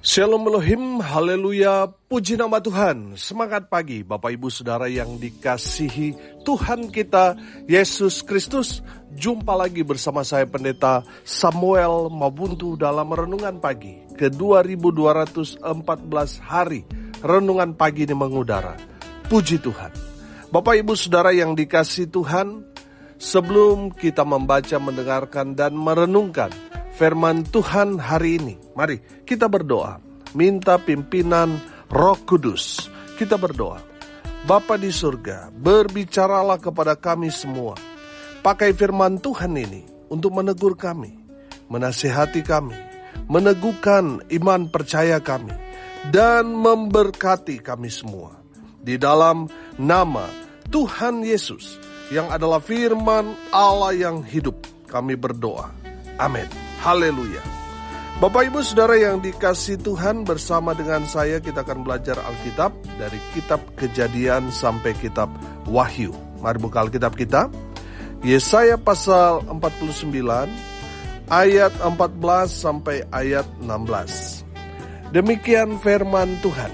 Shalom Elohim, haleluya, puji nama Tuhan. Semangat pagi Bapak Ibu Saudara yang dikasihi Tuhan kita Yesus Kristus. Jumpa lagi bersama saya Pendeta Samuel Mabuntu dalam Renungan Pagi ke 2214 hari Renungan Pagi ini mengudara. Puji Tuhan. Bapak Ibu Saudara yang dikasihi Tuhan, sebelum kita membaca, mendengarkan dan merenungkan firman Tuhan hari ini, mari kita berdoa, minta pimpinan Roh Kudus. Kita berdoa. Bapa di surga, berbicaralah kepada kami semua. Pakai firman Tuhan ini untuk menegur kami, menasihati kami, meneguhkan iman percaya kami, dan memberkati kami semua. Di dalam nama Tuhan Yesus yang adalah firman Allah yang hidup, kami berdoa. Amin. Haleluya. Bapak Ibu Saudara yang dikasihi Tuhan, bersama dengan saya kita akan belajar Alkitab dari kitab Kejadian sampai kitab Wahyu. Mari buka Alkitab kita. Yesaya pasal 49 ayat 14 sampai ayat 16. Demikian firman Tuhan.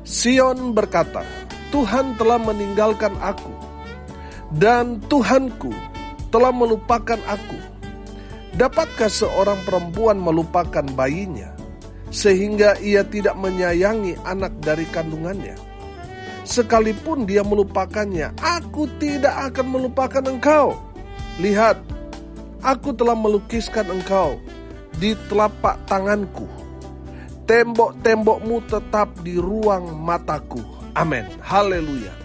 Sion berkata, Tuhan telah meninggalkan aku, dan Tuhanku telah melupakan aku. Dapatkah seorang perempuan melupakan bayinya, sehingga ia tidak menyayangi anak dari kandungannya? Sekalipun dia melupakannya, aku tidak akan melupakan engkau. Lihat, aku telah melukiskan engkau di telapak tanganku. Tembok-tembokmu tetap di ruang mataku. Amin. Haleluya.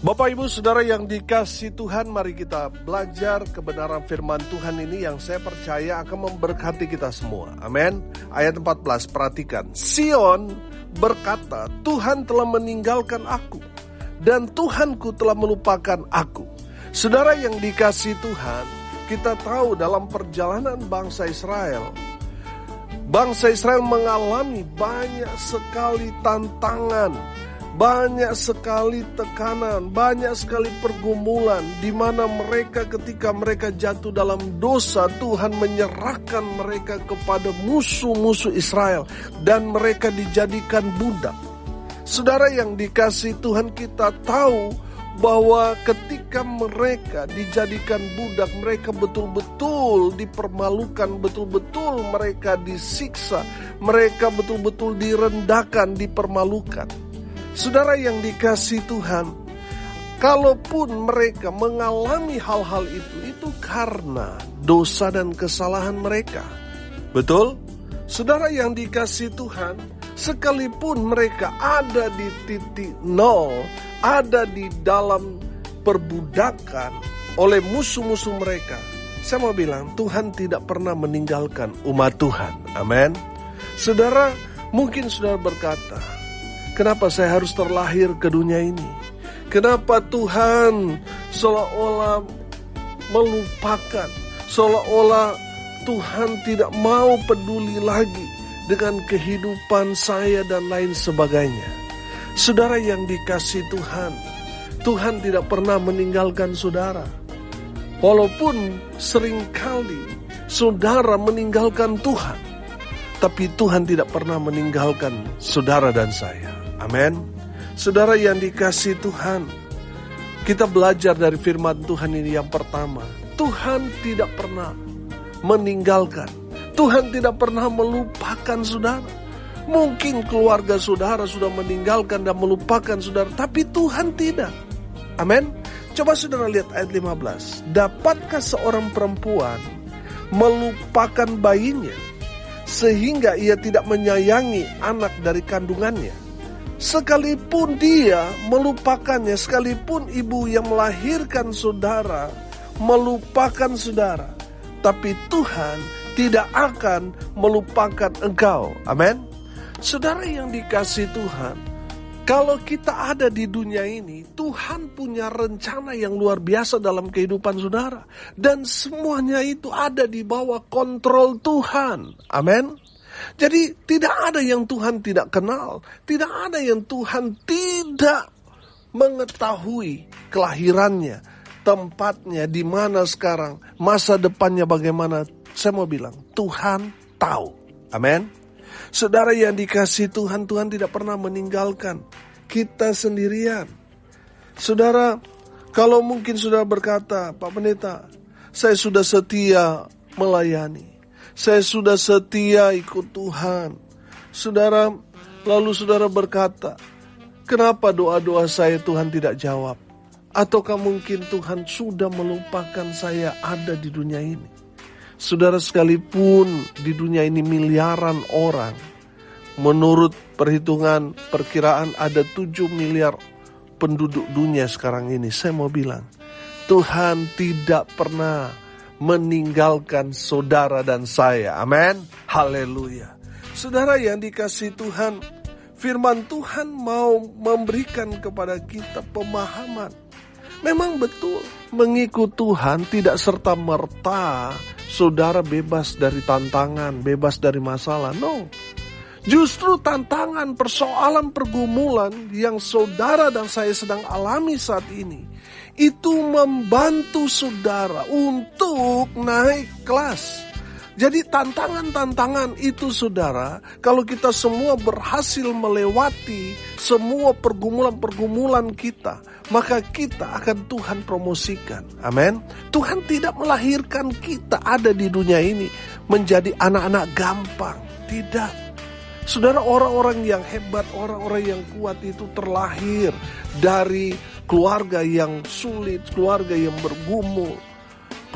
Bapak Ibu Saudara yang dikasihi Tuhan, mari kita belajar kebenaran firman Tuhan ini yang saya percaya akan memberkati kita semua. Amin. Ayat 14, perhatikan. Sion berkata, Tuhan telah meninggalkan aku, dan Tuhanku telah melupakan aku. Saudara yang dikasihi Tuhan, kita tahu dalam perjalanan bangsa Israel mengalami banyak sekali tantangan, banyak sekali tekanan, banyak sekali pergumulan, di mana mereka ketika mereka jatuh dalam dosa, Tuhan menyerahkan mereka kepada musuh-musuh Israel dan mereka dijadikan budak. Saudara yang dikasihi Tuhan, kita tahu bahwa ketika mereka dijadikan budak, mereka betul-betul dipermalukan, betul-betul mereka disiksa, mereka betul-betul direndahkan, dipermalukan. Saudara yang dikasihi Tuhan, kalaupun mereka mengalami hal-hal itu karena dosa dan kesalahan mereka. Betul? Saudara yang dikasihi Tuhan, sekalipun mereka ada di titik nol, ada di dalam perbudakan oleh musuh-musuh mereka, saya mau bilang, Tuhan tidak pernah meninggalkan umat Tuhan. Amin. Saudara, mungkin saudara berkata, kenapa saya harus terlahir ke dunia ini? Kenapa Tuhan seolah-olah melupakan, seolah-olah Tuhan tidak mau peduli lagi dengan kehidupan saya dan lain sebagainya? Saudara yang dikasihi Tuhan, Tuhan tidak pernah meninggalkan saudara. Walaupun seringkali saudara meninggalkan Tuhan, tapi Tuhan tidak pernah meninggalkan saudara dan saya. Amin. Saudara yang dikasihi Tuhan, kita belajar dari firman Tuhan ini yang pertama, Tuhan tidak pernah meninggalkan, Tuhan tidak pernah melupakan saudara. Mungkin keluarga saudara sudah meninggalkan dan melupakan saudara, tapi Tuhan tidak. Amin. Coba saudara lihat ayat 15. Dapatkah seorang perempuan melupakan bayinya, sehingga ia tidak menyayangi anak dari kandungannya? Sekalipun dia melupakannya, sekalipun ibu yang melahirkan saudara melupakan saudara, tapi Tuhan tidak akan melupakan engkau. Amin. Saudara yang dikasihi Tuhan, kalau kita ada di dunia ini, Tuhan punya rencana yang luar biasa dalam kehidupan saudara. Dan semuanya itu ada di bawah kontrol Tuhan. Amin. Jadi tidak ada yang Tuhan tidak kenal. Tidak ada yang Tuhan tidak mengetahui kelahirannya, tempatnya, di mana sekarang, masa depannya bagaimana. Saya mau bilang, Tuhan tahu. Amin. Saudara yang dikasihi Tuhan, Tuhan tidak pernah meninggalkan kita sendirian. Saudara, kalau mungkin saudara berkata, Pak Pendeta, saya sudah setia melayani, saya sudah setia ikut Tuhan. Saudara, lalu saudara berkata, kenapa doa-doa saya Tuhan tidak jawab? Ataukah mungkin Tuhan sudah melupakan saya ada di dunia ini? Saudara, sekalipun di dunia ini miliaran orang, menurut perhitungan perkiraan ada 7 miliar penduduk dunia sekarang ini. Saya mau bilang, Tuhan tidak pernah meninggalkan saudara dan saya. Amin. Haleluya. Saudara yang dikasihi Tuhan, firman Tuhan mau memberikan kepada kita pemahaman. Memang betul, mengikut Tuhan tidak serta-merta saudara bebas dari tantangan, bebas dari masalah. No. Justru tantangan, persoalan, pergumulan yang saudara dan saya sedang alami saat ini, itu membantu saudara untuk naik kelas. Jadi tantangan-tantangan itu saudara, kalau kita semua berhasil melewati semua pergumulan-pergumulan kita, maka kita akan Tuhan promosikan. Amin. Tuhan tidak melahirkan kita ada di dunia ini menjadi anak-anak gampang. Tidak. Saudara, orang-orang yang hebat, orang-orang yang kuat itu terlahir dari keluarga yang sulit, keluarga yang bergumul,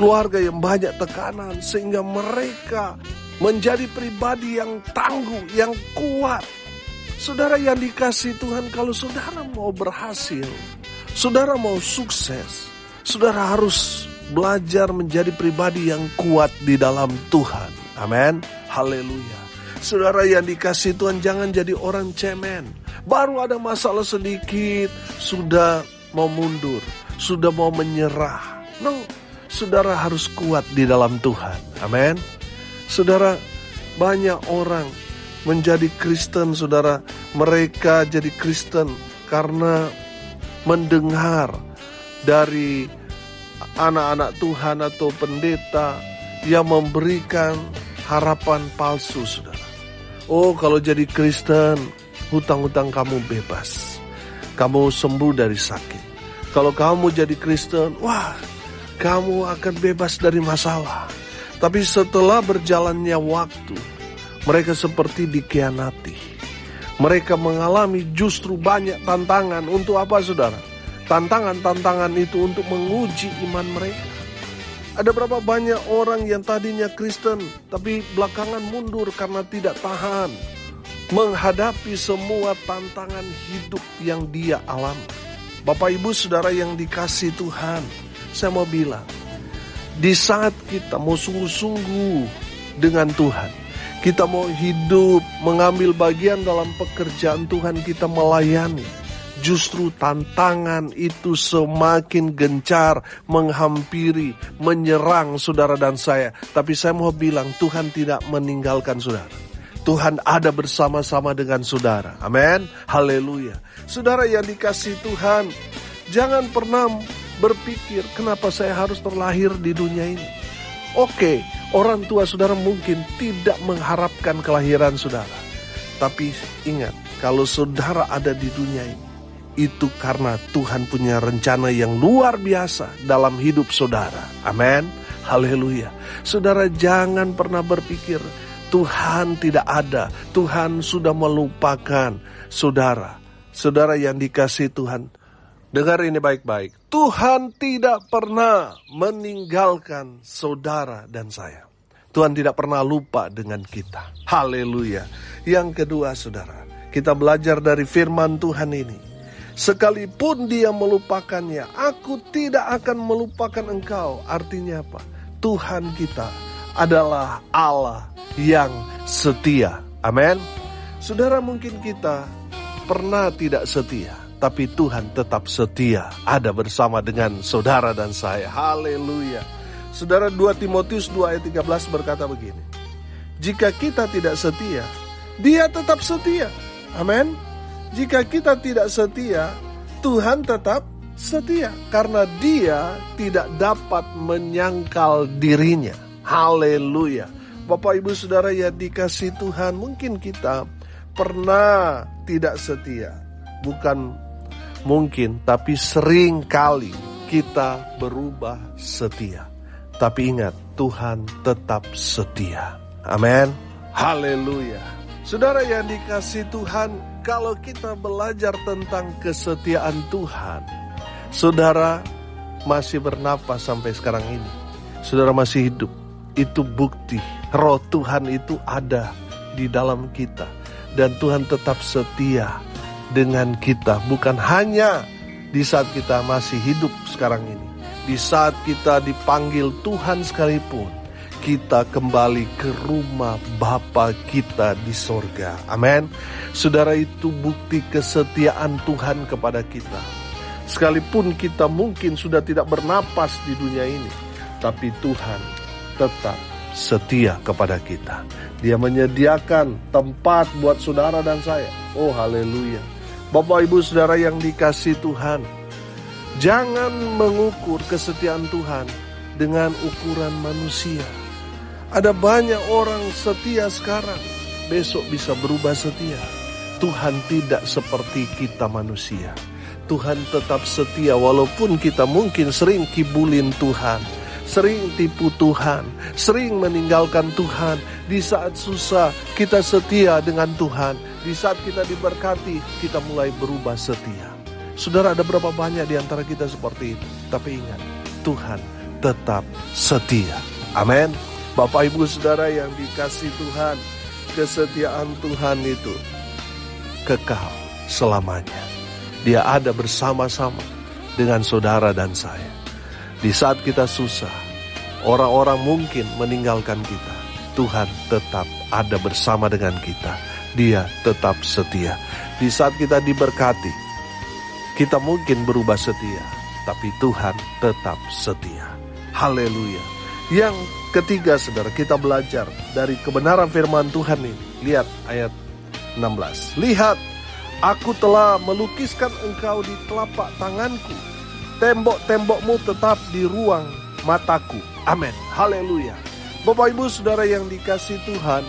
keluarga yang banyak tekanan, sehingga mereka menjadi pribadi yang tangguh, yang kuat. Saudara yang dikasihi Tuhan, kalau saudara mau berhasil, saudara mau sukses, saudara harus belajar menjadi pribadi yang kuat di dalam Tuhan. Amin. Haleluya. Saudara yang dikasihi Tuhan, jangan jadi orang cemen. Baru ada masalah sedikit, sudah mau mundur, sudah mau menyerah. No. Saudara harus kuat di dalam Tuhan. Amin. Saudara, banyak orang menjadi Kristen, saudara. Mereka jadi Kristen karena mendengar dari anak-anak Tuhan atau pendeta yang memberikan harapan palsu, saudara. Oh, kalau jadi Kristen, hutang-hutang kamu bebas. Kamu sembuh dari sakit. Kalau kamu jadi Kristen, wah, kamu akan bebas dari masalah. Tapi setelah berjalannya waktu, mereka seperti dikhianati. Mereka mengalami justru banyak tantangan. Untuk apa, saudara? Tantangan-tantangan itu untuk menguji iman mereka. Ada berapa banyak orang yang tadinya Kristen, tapi belakangan mundur karena tidak tahan menghadapi semua tantangan hidup yang dia alami. Bapak, Ibu, Saudara yang dikasihi Tuhan, saya mau bilang, di saat kita mau sungguh-sungguh dengan Tuhan, kita mau hidup, mengambil bagian dalam pekerjaan Tuhan, kita melayani, justru tantangan itu semakin gencar menghampiri, menyerang saudara dan saya. Tapi saya mau bilang, Tuhan tidak meninggalkan saudara. Tuhan ada bersama-sama dengan saudara. Amin. Haleluya. Saudara yang dikasihi Tuhan, jangan pernah berpikir, kenapa saya harus terlahir di dunia ini? Oke, orang tua saudara mungkin tidak mengharapkan kelahiran saudara. Tapi ingat, kalau saudara ada di dunia ini, itu karena Tuhan punya rencana yang luar biasa dalam hidup saudara. Amin. Haleluya. Saudara, jangan pernah berpikir Tuhan tidak ada. Tuhan sudah melupakan saudara. Saudara yang dikasihi Tuhan, dengar ini baik-baik. Tuhan tidak pernah meninggalkan saudara dan saya. Tuhan tidak pernah lupa dengan kita. Haleluya. Yang kedua, saudara, kita belajar dari firman Tuhan ini. Sekalipun dia melupakannya, aku tidak akan melupakan engkau. Artinya apa? Tuhan kita adalah Allah yang setia. Amin. Saudara, mungkin kita pernah tidak setia, tapi Tuhan tetap setia, ada bersama dengan saudara dan saya. Haleluya. Saudara, 2 Timotius 2 ayat 13 berkata begini, jika kita tidak setia, dia tetap setia. Amin. Jika kita tidak setia, Tuhan tetap setia. Karena dia tidak dapat menyangkal dirinya. Haleluya. Bapak Ibu Saudara yang dikasihi Tuhan, mungkin kita pernah tidak setia. Bukan mungkin, tapi sering kali kita berubah setia. Tapi ingat, Tuhan tetap setia. Amin. Haleluya. Saudara yang dikasihi Tuhan, kalau kita belajar tentang kesetiaan Tuhan, saudara masih bernapas sampai sekarang ini, saudara masih hidup, itu bukti Roh Tuhan itu ada di dalam kita. Dan Tuhan tetap setia dengan kita, bukan hanya di saat kita masih hidup sekarang ini. Di saat kita dipanggil Tuhan sekalipun, kita kembali ke rumah Bapa kita di sorga. Amin. Saudara, itu bukti kesetiaan Tuhan kepada kita. Sekalipun kita mungkin sudah tidak bernapas di dunia ini, tapi Tuhan tetap setia kepada kita. Dia menyediakan tempat buat saudara dan saya. Oh haleluya. Bapak Ibu Saudara yang dikasihi Tuhan, jangan mengukur kesetiaan Tuhan dengan ukuran manusia. Ada banyak orang setia sekarang, besok bisa berubah setia. Tuhan tidak seperti kita manusia. Tuhan tetap setia walaupun kita mungkin sering kibulin Tuhan, sering tipu Tuhan, sering meninggalkan Tuhan. Di saat susah kita setia dengan Tuhan. Di saat kita diberkati, kita mulai berubah setia. Saudara, ada berapa banyak di antara kita seperti itu. Tapi ingat, Tuhan tetap setia. Amin. Bapak Ibu Saudara yang dikasihi Tuhan, kesetiaan Tuhan itu kekal selamanya. Dia ada bersama-sama dengan saudara dan saya. Di saat kita susah, orang-orang mungkin meninggalkan kita, Tuhan tetap ada bersama dengan kita. Dia tetap setia. Di saat kita diberkati, kita mungkin berubah setia, tapi Tuhan tetap setia. Haleluya. Yang ketiga, saudara, kita belajar dari kebenaran firman Tuhan ini. Lihat ayat 16. Lihat, aku telah melukiskan engkau di telapak tanganku. Tembok-tembokmu tetap di ruang mataku. Amin. Haleluya. Bapak Ibu Saudara yang dikasihi Tuhan,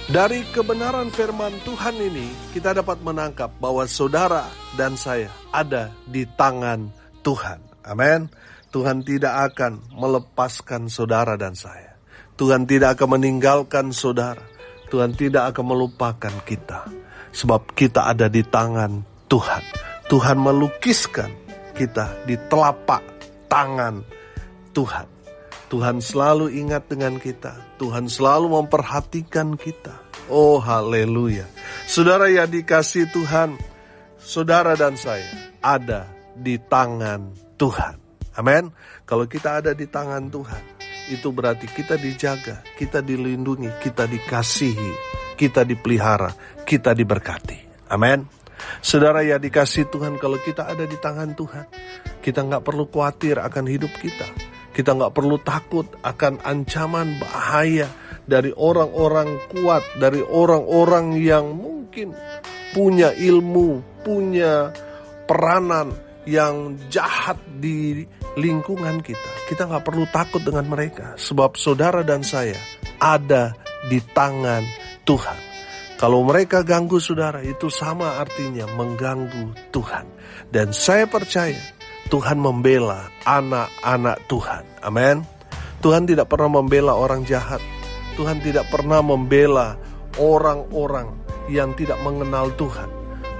dari kebenaran firman Tuhan ini kita dapat menangkap bahwa saudara dan saya ada di tangan Tuhan. Amin. Tuhan tidak akan melepaskan saudara dan saya. Tuhan tidak akan meninggalkan saudara. Tuhan tidak akan melupakan kita. Sebab kita ada di tangan Tuhan. Tuhan melukiskan kita di telapak tangan Tuhan. Tuhan selalu ingat dengan kita. Tuhan selalu memperhatikan kita. Oh haleluya. Saudara yang dikasihi Tuhan, saudara dan saya ada di tangan Tuhan. Amin. Kalau kita ada di tangan Tuhan, itu berarti kita dijaga, kita dilindungi, kita dikasihi, kita dipelihara, kita diberkati. Amin. Saudara yang dikasihi Tuhan, kalau kita ada di tangan Tuhan, kita gak perlu khawatir akan hidup kita. Kita gak perlu takut akan ancaman bahaya dari orang-orang kuat, dari orang-orang yang mungkin punya ilmu, punya peranan yang jahat di lingkungan kita. Kita gak perlu takut dengan mereka, sebab saudara dan saya ada di tangan Tuhan. Kalau mereka ganggu saudara, itu sama artinya mengganggu Tuhan. Dan saya percaya Tuhan membela anak-anak Tuhan. Amin. Tuhan tidak pernah membela orang jahat. Tuhan tidak pernah membela orang-orang yang tidak mengenal Tuhan.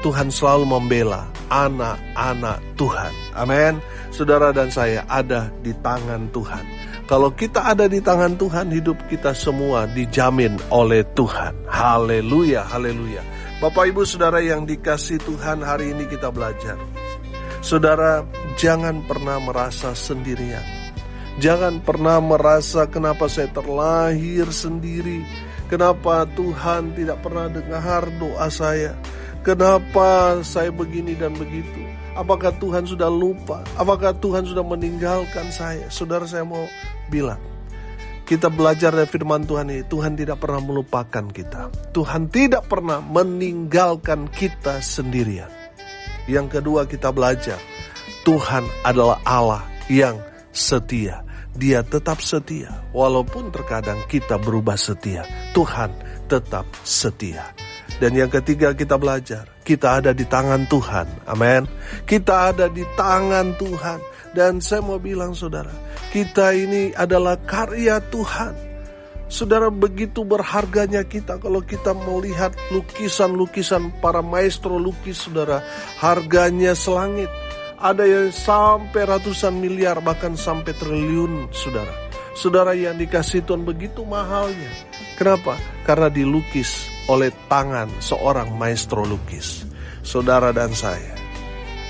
Tuhan selalu membela anak-anak Tuhan. Amin. Saudara dan saya ada di tangan Tuhan. Kalau kita ada di tangan Tuhan, hidup kita semua dijamin oleh Tuhan. Haleluya, haleluya. Bapak Ibu Saudara yang dikasihi Tuhan, hari ini kita belajar. Saudara, jangan pernah merasa sendirian. Jangan pernah merasa kenapa saya terlahir sendiri. Kenapa Tuhan tidak pernah dengar doa saya. Kenapa saya begini dan begitu. Apakah Tuhan sudah lupa? Apakah Tuhan sudah meninggalkan saya? Saudara, saya mau bilang, kita belajar dari firman Tuhan ini. Tuhan tidak pernah melupakan kita. Tuhan tidak pernah meninggalkan kita sendirian. Yang kedua, kita belajar Tuhan adalah Allah yang setia. Dia tetap setia. Walaupun terkadang kita berubah setia, Tuhan tetap setia. Dan yang ketiga kita belajar, kita ada di tangan Tuhan. Amin. Kita ada di tangan Tuhan. Dan saya mau bilang saudara, kita ini adalah karya Tuhan. Saudara, begitu berharganya kita kalau kita melihat lukisan-lukisan para maestro lukis, saudara, harganya selangit. Ada yang sampai ratusan miliar, bahkan sampai triliun, saudara. Saudara, yang dikasih Tuhan begitu mahalnya. Kenapa? Karena dilukis oleh tangan seorang maestro lukis. Saudara dan saya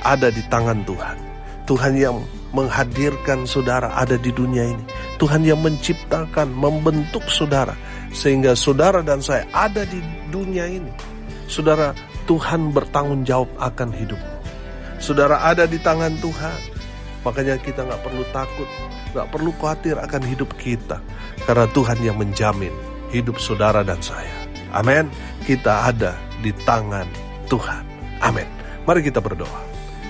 ada di tangan Tuhan. Tuhan yang menghadirkan saudara ada di dunia ini. Tuhan yang menciptakan, membentuk saudara, sehingga saudara dan saya ada di dunia ini. Saudara, Tuhan bertanggung jawab akan hidupmu. Saudara ada di tangan Tuhan. Makanya kita gak perlu takut, gak perlu khawatir akan hidup kita. Karena Tuhan yang menjamin hidup saudara dan saya. Amin. Kita ada di tangan Tuhan. Amin. Mari kita berdoa.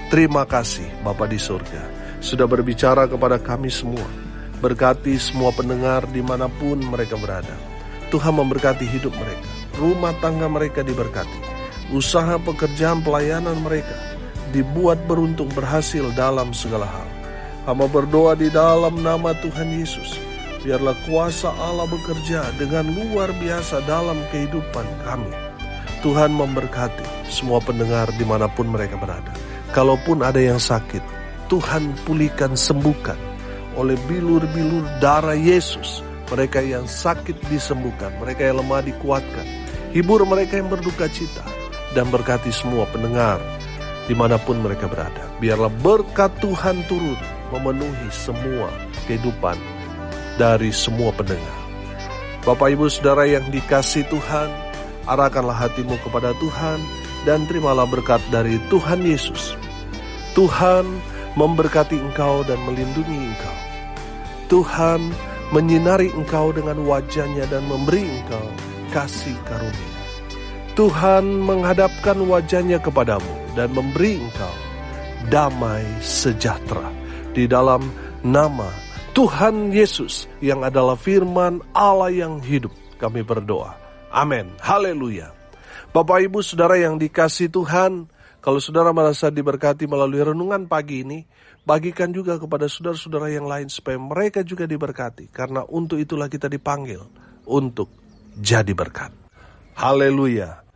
Terima kasih Bapa di surga, sudah berbicara kepada kami semua. Berkati semua pendengar dimanapun mereka berada. Tuhan memberkati hidup mereka. Rumah tangga mereka diberkati. Usaha, pekerjaan, pelayanan mereka dibuat beruntung, berhasil dalam segala hal. Hamba berdoa di dalam nama Tuhan Yesus. Biarlah kuasa Allah bekerja dengan luar biasa dalam kehidupan kami. Tuhan memberkati semua pendengar dimanapun mereka berada. Kalaupun ada yang sakit, Tuhan pulihkan, sembuhkan oleh bilur-bilur darah Yesus. Mereka yang sakit disembuhkan, mereka yang lemah dikuatkan. Hibur mereka yang berduka cita. Dan berkati semua pendengar dimanapun mereka berada. Biarlah berkat Tuhan turun memenuhi semua kehidupan dari semua pendengar. Bapak Ibu Saudara yang dikasihi Tuhan, arahkanlah hatimu kepada Tuhan dan terimalah berkat dari Tuhan Yesus. Tuhan memberkati engkau dan melindungi engkau. Tuhan menyinari engkau dengan wajah-Nya dan memberi engkau kasih karunia. Tuhan menghadapkan wajah-Nya kepadamu dan memberi engkau damai sejahtera. Di dalam nama Tuhan Yesus yang adalah firman Allah yang hidup, kami berdoa. Amin. Haleluya. Bapak Ibu Saudara yang dikasihi Tuhan, kalau saudara merasa diberkati melalui renungan pagi ini, bagikan juga kepada saudara-saudara yang lain supaya mereka juga diberkati. Karena untuk itulah kita dipanggil untuk jadi berkat. Haleluya.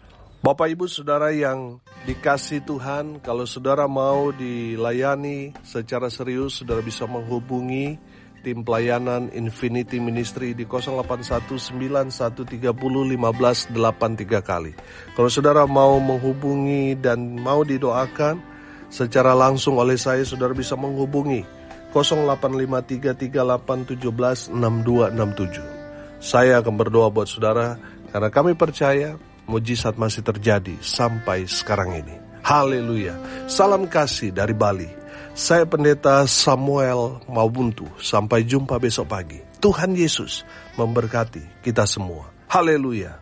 Bapak Ibu Saudara yang dikasihi Tuhan, kalau saudara mau dilayani secara serius, saudara bisa menghubungi tim pelayanan Infinity Ministry di 081913051583 kali. Kalau saudara mau menghubungi dan mau didoakan secara langsung oleh saya, saudara bisa menghubungi 085338176267. Saya akan berdoa buat saudara karena kami percaya mujizat masih terjadi sampai sekarang ini. Haleluya. Salam kasih dari Bali. Saya Pendeta Samuel Mabuntu. Sampai jumpa besok pagi. Tuhan Yesus memberkati kita semua. Haleluya.